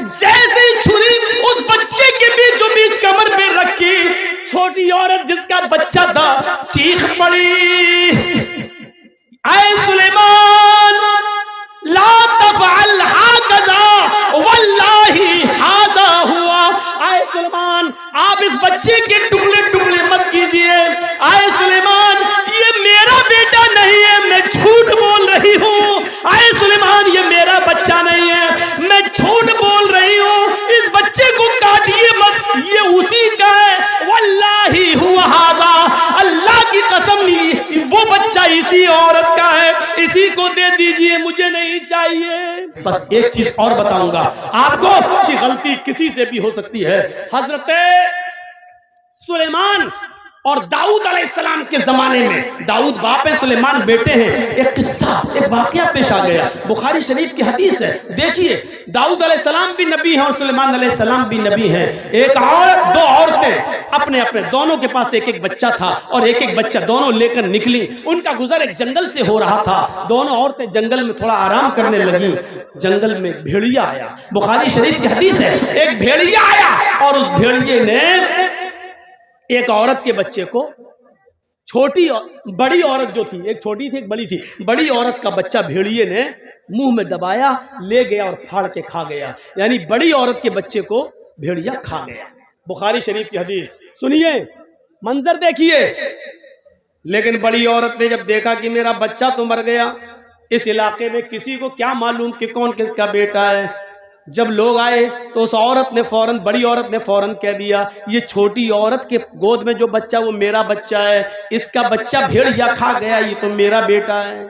जैसे ही छुरी उस बच्चे के बीचों बीच कमर पे रखी, छोटी औरत जिसका बच्चा था चीख पड़ी, आए सुलेमान ला तफअल हाकज़ा वल्लाही हाज़ा हुआ। आए सुलेमान आप इस बच्चे के टुकड़े टुकड़े मत कीजिए। आए सुलेमान ये मेरा बेटा नहीं है, मैं झूठ बोल रही हूँ। आए सुलेमान ये मेरा बच्चा नहीं है, मैं झूठ बोल रही हूँ। इस बच्चे को काटिए मत, ये उसी का है। वल्लाही हुआ हाज़ा, अल्लाह की कसम वो बच्चा इसी औरत का है, इसी को दे दीजिए, मुझे नहीं चाहिए। बस एक चीज और बताऊंगा आपको कि गलती किसी से भी हो सकती है। हजरत सुलेमान और दाऊद अलैहिस्सलाम के जमाने में, दाऊद बाप है, सुलेमान बेटे हैं, एक किस्सा, एक वाकया पेश आ गया। बुखारी शरीफ की हदीस है। देखिए, दाऊद अलैहिस्सलाम भी नबी हैं और सुलेमान अलैहिस्सलाम भी नबी हैं। एक औरत, दो औरतें अपने अपने, दोनों के पास एक एक बच्चा था और एक एक बच्चा दोनों लेकर निकली। उनका गुजर एक जंगल से हो रहा था। दोनों औरतें जंगल में थोड़ा आराम करने लगी। जंगल में भेड़िया आया। बुखारी शरीफ की हदीस है, एक भेड़िया आया और उस भेड़िए ने एक औरत के बच्चे को, छोटी बड़ी औरत जो थी, एक छोटी थी एक बड़ी थी, बड़ी औरत का बच्चा भेड़िए ने मुंह में दबाया, ले गया और फाड़ के खा गया। यानी बड़ी औरत के बच्चे को भेड़िया खा गया। बुखारी शरीफ की हदीस सुनिए, मंजर देखिए। लेकिन बड़ी औरत ने जब देखा कि मेरा बच्चा तो मर गया, इस इलाके में किसी को क्या मालूम कि कौन किसका बेटा है। जब लोग आए तो उस औरत ने फौरन, बड़ी औरत ने फौरन कह दिया, ये छोटी औरत के गोद में जो बच्चा वो मेरा बच्चा है, इसका बच्चा भेड़िया खा गया, ये तो मेरा बेटा है।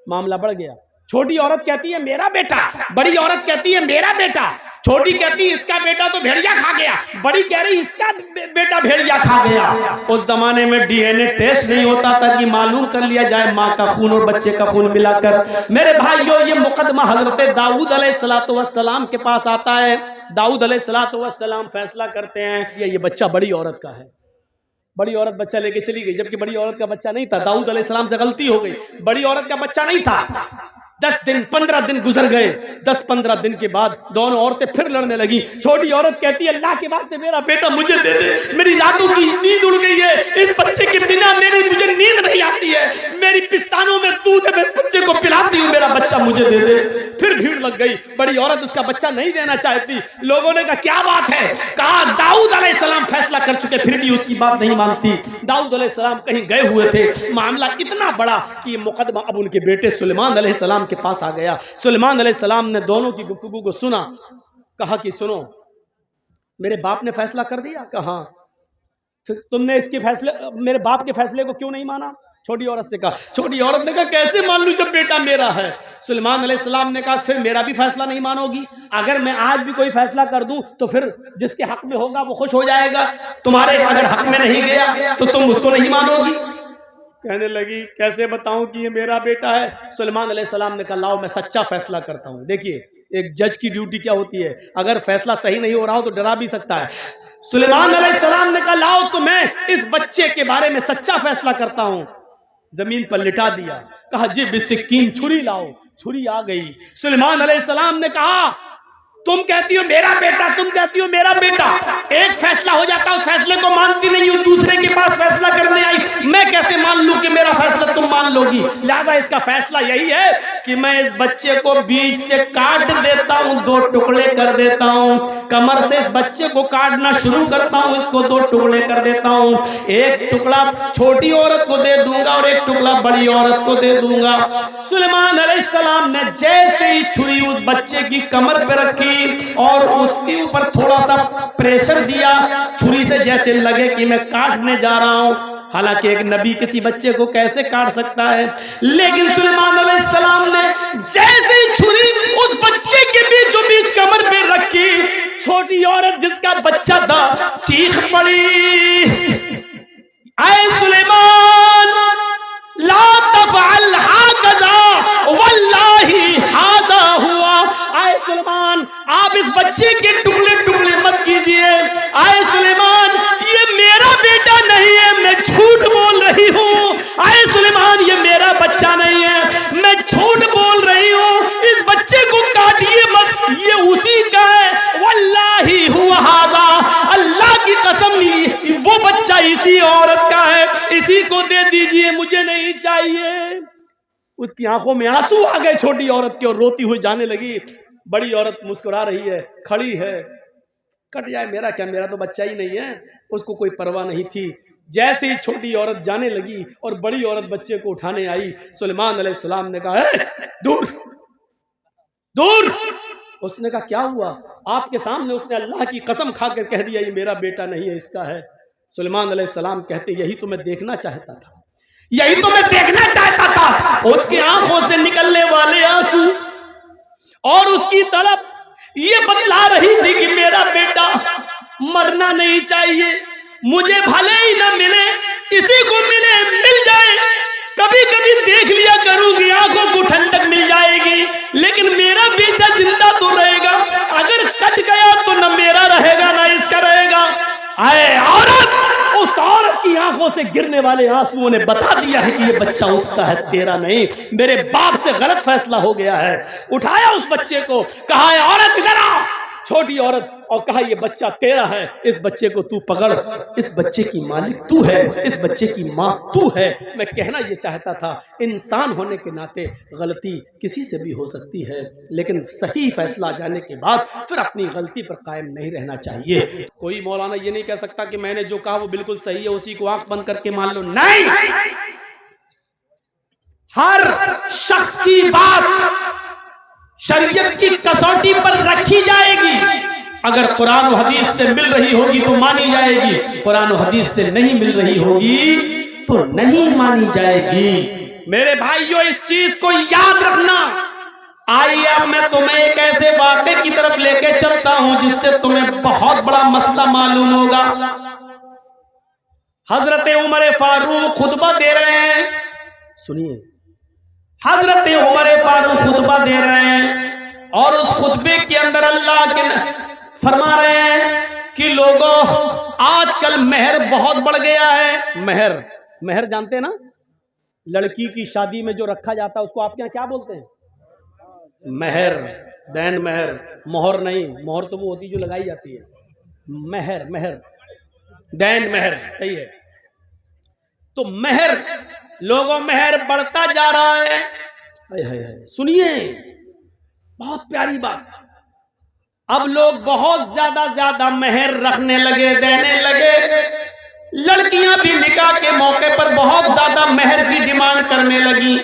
मामला बढ़ गया। छोटी औरत कहती है मेरा बेटा, बड़ी औरत कहती है मेरा बेटा, छोटी कहती है इसका बेटा तो भेड़िया खा गया, बड़ी कह रही इसका बेटा भेड़िया खा गया। उस जमाने में डीएनए टेस्ट नहीं होता था कि मालूम कर लिया जाए माँ का खून और बच्चे का खून मिलाकर। मेरे भाइयों, ये मुकदमा हजरत दाऊद अलैहिस्सलाम के पास आता है। दाऊद अलैहिस्सलाम फैसला करते हैं ये बच्चा बड़ी औरत का है। बड़ी औरत बच्चा लेके चली गई, जबकि बड़ी औरत का बच्चा नहीं था। दाऊद अलैहिस्सलाम से गलती हो गई, बड़ी औरत का बच्चा नहीं था। 10 दिन 15 दिन गुजर गए। 10-15 दिन के बाद दोनों औरतें फिर लड़ने लगी। छोटी औरत कहती है अल्लाह के वास्ते मेरा बेटा मुझे दे दे, मेरी रातों की नींद उड़ गई है, इस बच्चे के बिना मुझे नींद नहीं आती है, मेरी पिस्तानों में दूध है, मैं इस बच्चे को पिलाती हूँ, मेरा बच्चा मुझे दे दे। फिर भीड़ लग गई। बड़ी औरत उसका बच्चा नहीं देना चाहती। लोगों ने कहा क्या बात है, कहा दाऊद अलैहिस्सलाम फैसला कर चुके, फिर भी उसकी बात नहीं मानती। दाऊद अलैहिस्सलाम कहीं गए हुए थे। मामला इतना बड़ा कि ये मुकदमा अब उनके बेटे सुलेमान अलैहिस्सलाम के पास आ गया। सुलेमान अलैहिस्सलाम ने दोनों की गुफ्तगू को सुना। कहा कि सुनो, मेरे बाप ने फैसला कर दिया। कहा फिर तुमने इसके फैसले, मेरे बाप के फैसले को क्यों नहीं माना? छोटी औरत से कहा। छोटी औरत ने कहा कैसे मान लूं जब बेटा मेरा है? सुलेमान अलैहिस्सलाम ने कहा फिर मेरा भी फैसला नहीं मानोगी? अगर मैं आज भी कोई फैसला कर दूं तो फिर जिसके हक में होगा वो खुश हो जाएगा, तुम्हारे अगर हक में नहीं गया तो तुम उसको नहीं मानोगी। कहने लगी कैसे बताऊं कि ये मेरा बेटा है? सुलेमान अलैहिस्सलाम ने कहा लाओ मैं सच्चा फैसला करता हूं। देखिए एक जज की ड्यूटी क्या होती है, अगर फैसला सही नहीं हो रहा हो तो डरा भी सकता है। सुलेमान अलैहिस्सलाम ने कहा लाओ तो मैं इस बच्चे के बारे में सच्चा फैसला करता हूं। जमीन पर लिटा दिया। कहा जी बिस्किन छुरी लाओ। छुरी आ गई। सुलेमान अलैहिस्सलाम ने कहा तुम कहती हो मेरा बेटा, तुम कहती हो मेरा बेटा, एक फैसला हो जाता उस फैसले को मानती नहीं हो, दूसरे के पास फैसला करने आई, मैं कैसे मान लूं कि मेरा फैसला तुम मान लोगी? लिहाजा इसका फैसला यही है कि मैं इस बच्चे को बीच से काट देता हूं, 2 टुकड़े कर देता हूं, कमर से इस बच्चे को काटना शुरू करता हूं, इसको 2 टुकड़े कर देता हूं, एक टुकड़ा छोटी औरत को दे दूंगा और एक टुकड़ा बड़ी औरत को दे दूंगा। सुलेमान अलैहिस्सलाम ने जैसे ही छुरी उस बच्चे की कमर पे रखी और उसके ऊपर थोड़ा सा प्रेशर दिया, छुरी से जैसे लगे कि मैं काटने जा रहा हूं। हालांकि एक नबी किसी बच्चे को कैसे काट सकता है, लेकिन सुलेमान अलैहिस्सलाम ने जैसे ही छुरी उस बच्चे के बीचों बीच कमर पे रखी, छोटी औरत जिसका बच्चा था चीख पड़ी, आए सुलेमान ला तफअल हाकज़ा वल्लाही हाज़ा हुआ। आए सुलेमान आप इस बच्चे के टुकड़े टुकड़े मत कीजिए। आए सुलेमान ये मेरा बेटा नहीं है, मैं झूठ बोल रही हूँ। आए सुलेमान ये मेरा बच्चा नहीं है, मैं झूठ बोल रही हूँ। इस बच्चे को काटिए मत, ये उसी का है। बच्चा इसी औरत का है, इसी को दे दीजिए, मुझे नहीं चाहिए। उसकी आंखों में आंसू आ गए छोटी औरत के और रोती हुई जाने लगी। बड़ी औरत मुस्कुरा रही है, खड़ी है, कट जाए मेरा क्या, मेरा तो बच्चा ही नहीं है। उसको कोई परवाह नहीं थी। जैसे ही छोटी औरत जाने लगी और बड़ी औरत बच्चे को उठाने आई, सुलेमान अलैहिस्सलाम ने कहा, दूर दूर। उसने कहा क्या हुआ? आपके सामने उसने अल्लाह की कसम खाकर कह दिया ये मेरा बेटा नहीं है, इसका है। सुलेमान अलैहिस्सलाम कहते यही तो मैं देखना चाहता था, यही तो मैं देखना चाहता था। उसकी आंखों से निकलने वाले आंसू और उसकी तड़प ये बतला रही थी कि मेरा बेटा मरना नहीं चाहिए, मुझे भले ही ना मिले, इसी को मिले, मिल जाए, कभी कभी देख लिया करूंगी, आंखों को ठंडक मिल जाएगी, लेकिन मेरा बेटा जिंदा तो रहेगा। अगर कट गया तो न मेरा रहेगा ना इसका रहेगा। आए औरत, उस औरत की आंखों से गिरने वाले आंसुओं ने बता दिया है कि ये बच्चा उसका है, तेरा नहीं। मेरे बाप से गलत फैसला हो गया है। उठाया उस बच्चे को, कहा है औरत इधर आ, छोटी औरत, और कहा ये बच्चा तेरा है, इस बच्चे को तू पकड़, इस बच्चे की मालिक तू है, इस बच्चे की माँ तू है। मैं कहना ये चाहता था, इंसान होने के नाते गलती किसी से भी हो सकती है, लेकिन सही फैसला जाने के बाद फिर अपनी गलती पर कायम नहीं रहना चाहिए। कोई मौलाना ये नहीं कह सकता कि मैंने जो कहा वो बिल्कुल सही है, उसी को आंख बंद करके मान लो। नहीं, हर शख्स की बात शरीयत की कसौटी पर रखी जाएगी। अगर कुरान और हदीस से मिल रही होगी तो मानी जाएगी, कुरान और हदीस से नहीं मिल रही होगी तो नहीं मानी जाएगी। मेरे भाइयों, इस चीज को याद रखना। आइए अब मैं तुम्हें एक ऐसे वाक़े की तरफ लेके चलता हूं जिससे तुम्हें बहुत बड़ा मसला मालूम होगा। हजरत उमर फारूक खुतबा दे रहे हैं, सुनिए, हजरत उमर फारूक खुतबा दे रहे हैं और उस खुतबे के अंदर अल्लाह के फरमा रहे हैं कि लोगों, आजकल मेहर बहुत बढ़ गया है। मेहर, मेहर जानते हैं ना, लड़की की शादी में जो रखा जाता है उसको आपके यहाँ क्या बोलते हैं? मेहर, दैन मेहर, मोहर नहीं, मोहर तो वो होती जो लगाई जाती है, मेहर, मेहर, दैन मेहर, सही है। तो मेहर, लोगों मेहर बढ़ता जा रहा है। सुनिए, बहुत प्यारी बात, अब लोग बहुत ज्यादा मेहर रखने लगे, देने लगे। लड़कियां भी निकाह के मौके पर बहुत ज्यादा मेहर की डिमांड करने लगी।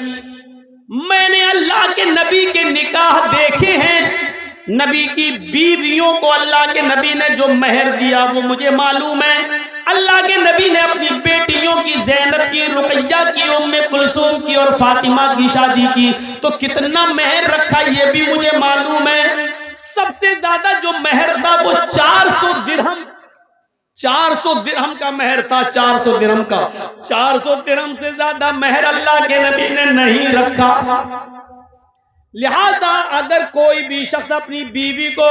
मैंने अल्लाह के नबी के निकाह देखे हैं, नबी की बीवियों को अल्लाह के नबी ने जो मेहर दिया वो मुझे मालूम है। अल्लाह के नबी ने अपनी बेटियों की, ज़ैनब की, रुक़ैया की, उम्मे कुलसूम की और फातिमा की शादी की तो कितना मेहर रखा ये भी मुझे मालूम है। सबसे ज्यादा जो मेहर था वो 400 दिरहम, 400 दिरहम का मेहर था, 400 दिरहम का। 400 दिरहम से ज्यादा मेहर अल्लाह के नबी ने नहीं रखा। लिहाजा अगर कोई भी शख्स अपनी बीवी को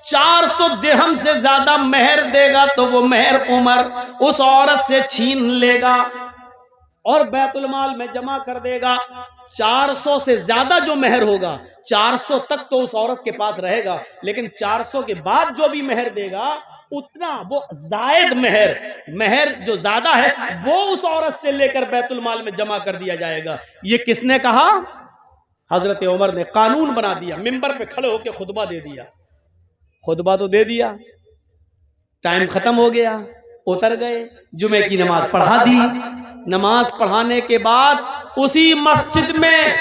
400 दिरहम से ज्यादा मेहर देगा तो वो मेहर उमर उस औरत से छीन लेगा और बैतुल माल में जमा कर देगा। 400 से ज्यादा जो मेहर होगा, 400 तक तो उस औरत के पास रहेगा, लेकिन 400 के बाद जो भी मेहर देगा उतना वो जायद मेहर, मेहर जो ज्यादा है वो उस औरत से लेकर बैतुल माल में जमा कर दिया जाएगा। ये किसने कहा? हजरत उमर ने कानून बना दिया, मिंबर पे खड़े होकर खुतबा दे दिया। खुतबा तो दे दिया, टाइम खत्म हो गया, उतर गए, जुमे की नमाज पढ़ा दी। नमाज पढ़ाने के बाद उसी मस्जिद में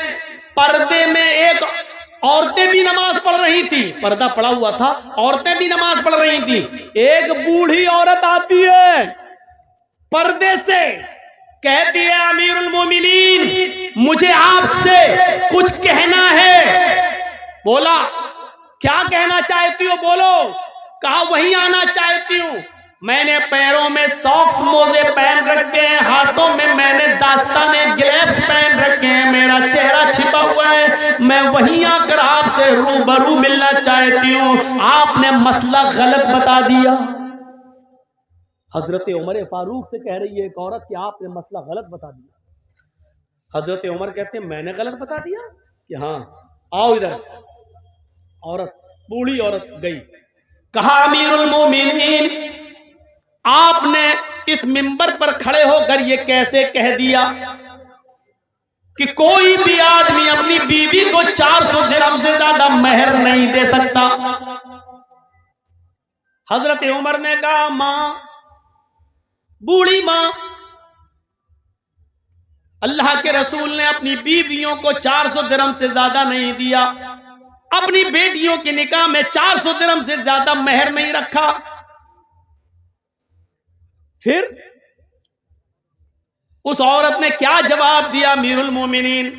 पर्दे में एक औरतें भी नमाज पढ़ रही थी, पर्दा पड़ा हुआ था, औरतें भी नमाज पढ़ रही थी। एक बूढ़ी औरत आती है पर्दे से, कहती है अमीरुल मोमिनीन मुझे आपसे कुछ कहना है। बोला क्या कहना चाहती हो? बोलो। कहा वहीं आना चाहती हूँ, मैंने पैरों में सॉक्स मोजे पहन रखे हैं, हाथों में मैंने दास्ताने ग्लव्स पहन रखे हैं, मेरा चेहरा छिपा हुआ है, मैं वहीं आकर आपसे रूबरू मिलना चाहती हूँ। आपने मसला गलत बता दिया। हजरत उमर फारूक से कह रही है एक औरत कि आपने मसला गलत बता दिया। हजरत उमर कहते हैं मैंने गलत बता दिया? कि हाँ, आओ इधर। औरत, बूढ़ी औरत गई, कहा अमीरुल मोमिनीन आपने इस मिंबर पर खड़े होकर ये कैसे कह दिया कि कोई भी आदमी अपनी बीवी को 400 दिरहम से ज्यादा मेहर नहीं दे सकता। हजरत उमर ने कहा, मां, बूढ़ी मां, अल्लाह के रसूल ने अपनी बीवियों को 400 दिरहम से ज्यादा नहीं दिया, अपनी बेटियों के निकाह में 400 दिरहम से ज्यादा मेहर नहीं रखा। फिर उस औरत ने क्या जवाब दिया, अमीरुल मोमिनीन,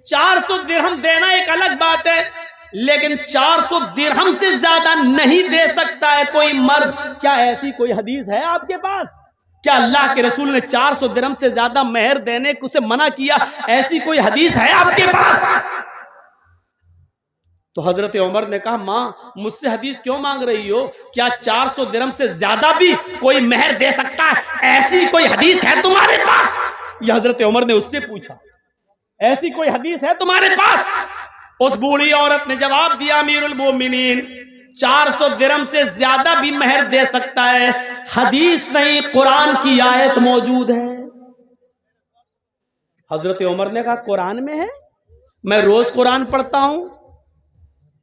400 दिरहम देना एक अलग बात है, लेकिन 400 दिरहम से ज्यादा नहीं दे सकता है कोई मर्द। क्या ऐसी कोई हदीस है आपके पास? क्या अल्लाह के रसूल ने 400 दिरहम से ज्यादा मेहर देने को से मना किया? ऐसी कोई हदीस है आपके पास? तो हजरत उमर ने कहा, मां, मुझसे हदीस क्यों मांग रही हो? क्या 400 दिरहम से ज्यादा भी कोई मेहर दे सकता है? ऐसी कोई हदीस है तुम्हारे पास? यह हजरत उमर ने उससे पूछा, ऐसी कोई हदीस है तुम्हारे पास? उस बूढ़ी औरत ने जवाब दिया, अमीरुल मोमिनीन, 400 दिरहम से ज्यादा भी मेहर दे सकता है, हदीस नहीं, कुरान की आयत मौजूद है। हजरत उमर ने कहा, कुरान में है? मैं रोज कुरान पढ़ता हूं।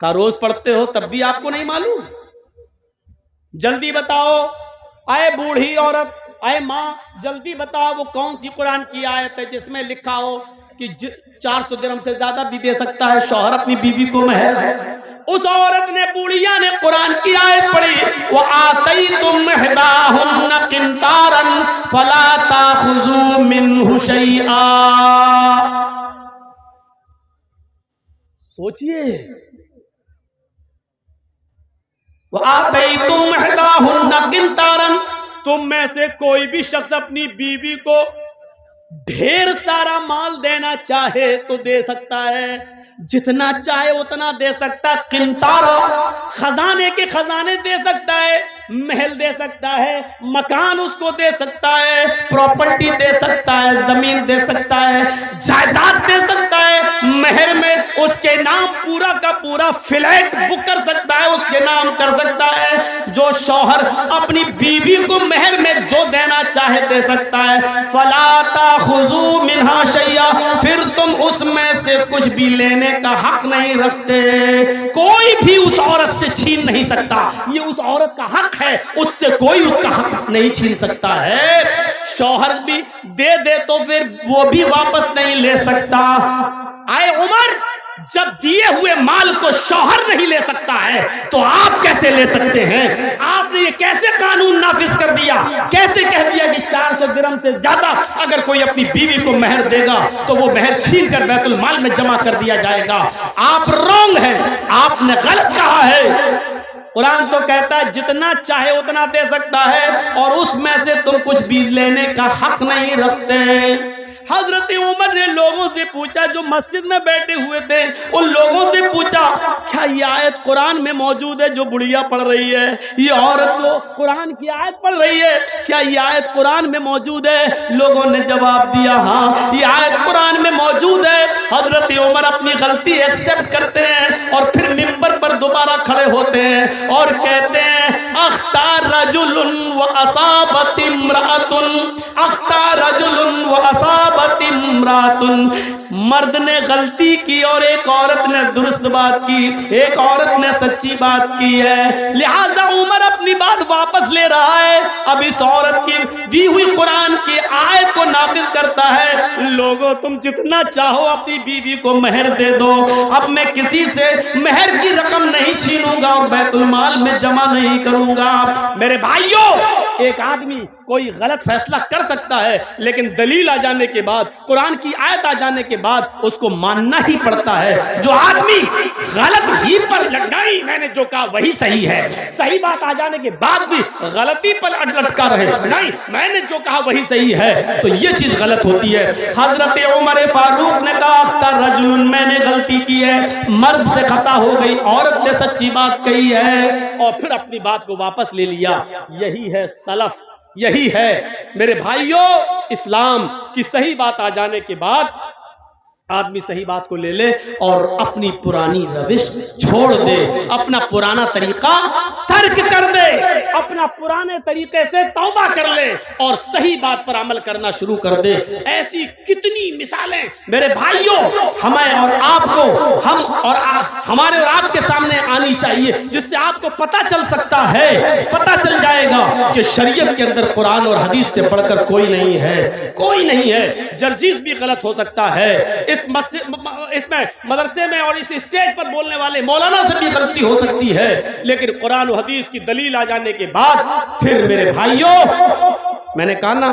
का रोज पढ़ते हो तब भी आपको नहीं मालूम? जल्दी बताओ, आए बूढ़ी औरत, आए मां, जल्दी बताओ वो कौन सी कुरान की आयत है जिसमें लिखा हो कि 400 दिरहम से ज्यादा भी दे सकता है शौहर अपनी बीवी को मेहर। उस औरत ने, बूढ़िया ने कुरान की आयत पढ़ी, वो आतैतुम इहदाहुन्ना किंतारन फला ताखुजू मिन्हु शैआ। सोचिए, वो आतैतुम इहदाहुन्ना किंतारन, तुम में से कोई भी शख्स अपनी बीवी को ढेर सारा माल देना चाहे तो दे सकता है, जितना चाहे उतना दे सकता है। किंतारा, खजाने के खजाने दे सकता है, महल दे सकता है, मकान उसको दे सकता है, प्रॉपर्टी दे सकता है, जमीन दे सकता है, जायदाद दे सकता है, महर में उसके नाम पूरा का पूरा फ्लैट बुक कर सकता है, उसके नाम कर सकता है। जो शौहर अपनी बीवी को महर में जो देना चाहे दे सकता है। फला ताखुजू मिन्हा शैया, फिर तुम उसमें से कुछ भी लेने का हक नहीं रखते। कोई भी उस औरत से छीन नहीं सकता, ये उस औरत का हक है, उससे कोई उसका हक नहीं छीन सकता है। शौहर भी दे दे तो फिर वो भी वापस नहीं ले सकता। आए उमर, जब दिए हुए माल को शौहर नहीं ले सकता है तो आप कैसे ले सकते हैं? आपने ये कैसे कानून नाफिज कर दिया? कैसे कह दिया कि 400 दिरहम से ज्यादा अगर कोई अपनी बीवी को मेहर देगा तो वो मेहर छीन कर बैतुल माल में जमा कर दिया जाएगा? आप रॉन्ग हैं, आपने गलत कहा है। कुरान तो कहता है जितना चाहे उतना दे सकता है और उसमें से तुम कुछ भी लेने का हक नहीं रखते। हजरत उमर ने लोगों से पूछा, जो मस्जिद में बैठे हुए थे उन लोगों से पूछा, क्या ये आयत कुरान में मौजूद है जो बुढ़िया पढ़ रही है? ये औरत जो कुरान की आयत पढ़ रही है, क्या ये आयत कुरान में मौजूद है? लोगों ने जवाब दिया, हाँ, ये आयत कुरान में मौजूद है। हजरत उमर अपनी गलती एक्सेप्ट करते हैं और फिर मिंबर पर दोबारा खड़े होते हैं और कहते हैं, अख्तार रजुलुन व असाबत इम्रातुन, अख्तार रजुलुन व असाबत इम्रातुन। मर्द ने गलती की और एक औरत ने दुरुस्त बात की, एक औरत ने सच्ची बात की है, लिहाजा उमर अपनी बात वापस ले रहा है। अब इस औरत की दी हुई कुरान की आयत को नाफिज करता है। लोगों, तुम जितना चाहो अपनी बीवी को मेहर दे दो, अब मैं किसी से मेहर की रकम नहीं छीनूंगा और बैतुल माल में जमा नहीं करूंगा। मेरे भाइयों, एक आदमी कोई गलत फैसला कर सकता है, लेकिन दलील आ जाने के बाद, कुरान की आयत आ जाने के बाद उसको मानना ही पड़ता है। जो आदमी गलत ही पर नहीं, मैंने जो कहा वही सही है, सही बात आ जाने के बाद भी गलती पर लटका रहे, नहीं, मैंने जो कहा वही सही है, तो ये चीज गलत होती है। हजरत उमर फारूक ने कहा, अख्तर रजुलन, मैंने गलती की है, मर्द से खता हो गई, औरत ने सच्ची बात कही है, और फिर अपनी बात को वापस ले लिया। यही है सलफ, यही है मेरे भाइयों। इस्लाम की सही बात आ जाने के बाद आदमी सही बात को ले ले और अपनी पुरानी रविश छोड़ दे, अपना पुराना तरीका तर्क कर दे, अपना पुराने तरीके से तौबा कर ले और सही बात पर अमल करना शुरू कर दे। ऐसी कितनी मिसालें मेरे भाइयों हमें और आपको, हम और हमारे और आपके सामने आनी चाहिए, जिससे आपको पता चल सकता है, पता चल जाएगा कि शरीयत के अंदर कुरान और हदीस से बढ़कर कोई नहीं है, कोई नहीं है। जर्जीस भी गलत हो सकता है, इसमें मदरसे में और इस स्टेज पर बोलने वाले मौलाना से भी गलती हो सकती है, लेकिन कुरान और हदीस की दलील आ जाने के बाद फिर मेरे भाइयों, मैंने कहा ना,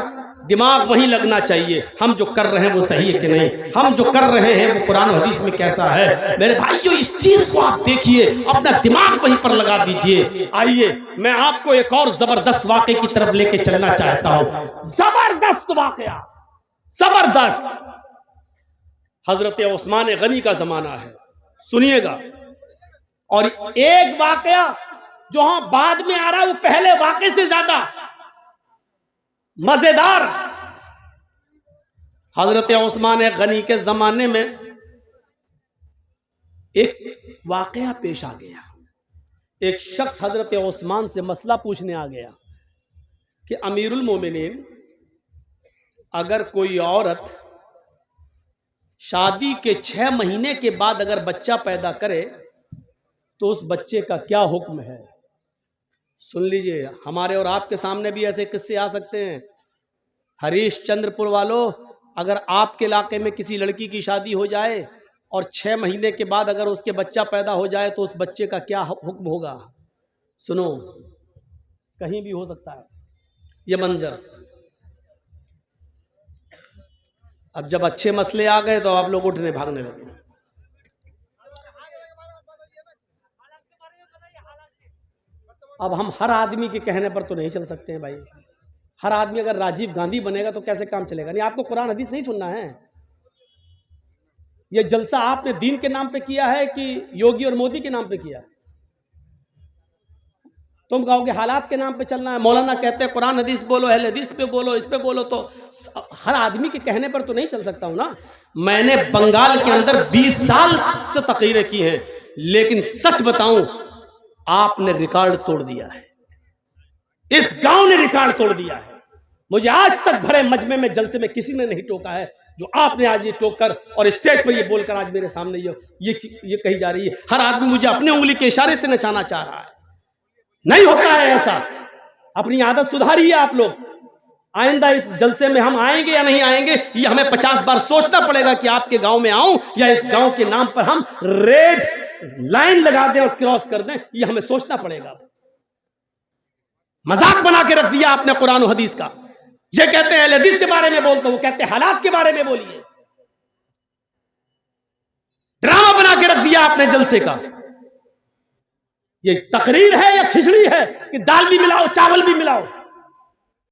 दिमाग वहीं लगना चाहिए, हम जो कर रहे हैं वो सही है कि नहीं, हम जो कर रहे हैं वो कुरान और हदीस में कैसा है। मेरे भाइयों इस चीज को आप देखिए, अपना दिमाग वहीं पर लगा दीजिए। आइए मैं आपको एक और जबरदस्त वाकये की तरफ लेके चलना चाहता हूं। जबरदस्त वाकया, जबरदस्त। हजरत उस्मान गनी का जमाना है, सुनिएगा। और एक वाकया जो हाँ बाद में आ रहा है वो पहले वाकये से ज्यादा मजेदार। हजरत उस्मान गनी के जमाने में एक वाकया पेश आ गया। एक शख्स हजरत उस्मान से मसला पूछने आ गया कि अमीरुल मोमिनीन, अगर कोई औरत शादी के 6 महीने के बाद अगर बच्चा पैदा करे तो उस बच्चे का क्या हुक्म है। सुन लीजिए, हमारे और आपके सामने भी ऐसे किस्से आ सकते हैं। हरीशचंद्रपुर वालों, अगर आपके इलाके में किसी लड़की की शादी हो जाए और 6 महीने के बाद अगर उसके बच्चा पैदा हो जाए तो उस बच्चे का क्या हुक्म होगा। सुनो, कहीं भी हो सकता है ये मंजर। अब जब अच्छे मसले आ गए तो आप लोग उठने भागने लगे। अब हम हर आदमी के कहने पर तो नहीं चल सकते हैं भाई। हर आदमी अगर राजीव गांधी बनेगा तो कैसे काम चलेगा। नहीं, आपको कुरान हदीस नहीं सुनना है। ये जलसा आपने दीन के नाम पे किया है कि योगी और मोदी के नाम पे किया है। तुम कहोगे हालात के नाम पे चलना है। मौलाना कहते हैं कुरान हदीस बोलो, अहले हदीस पे बोलो, इस पे बोलो। तो हर आदमी के कहने पर तो नहीं चल सकता हूं ना। मैंने बंगाल के अंदर 20 साल से तकरीरें की हैं, लेकिन सच बताऊं आपने रिकॉर्ड तोड़ दिया है। इस गांव ने रिकॉर्ड तोड़ दिया है। मुझे आज तक भरे मजमे में जलसे में किसी ने नहीं टोका है जो आपने आज ये टोक कर और स्टेज पर ये बोलकर आज मेरे सामने ये कही जा रही है। हर आदमी मुझे अपने उंगली के इशारे से नचाना चाह रहा है। नहीं होता है ऐसा। अपनी आदत सुधारिए आप लोग। आइंदा इस जलसे में हम आएंगे या नहीं आएंगे, ये हमें 50 बार सोचना पड़ेगा कि आपके गांव में आऊं या इस गांव के नाम पर हम रेड लाइन लगा दें और क्रॉस कर दें। ये हमें सोचना पड़ेगा। मजाक बना के रख दिया आपने कुरान और हदीस का। ये कहते हैं हदीस के बारे में बोलते, वो कहते हैं हालात के बारे में बोलिए। ड्रामा बना के रख दिया आपने जलसे का। ये तकरीर है या खिचड़ी है कि दाल भी मिलाओ चावल भी मिलाओ।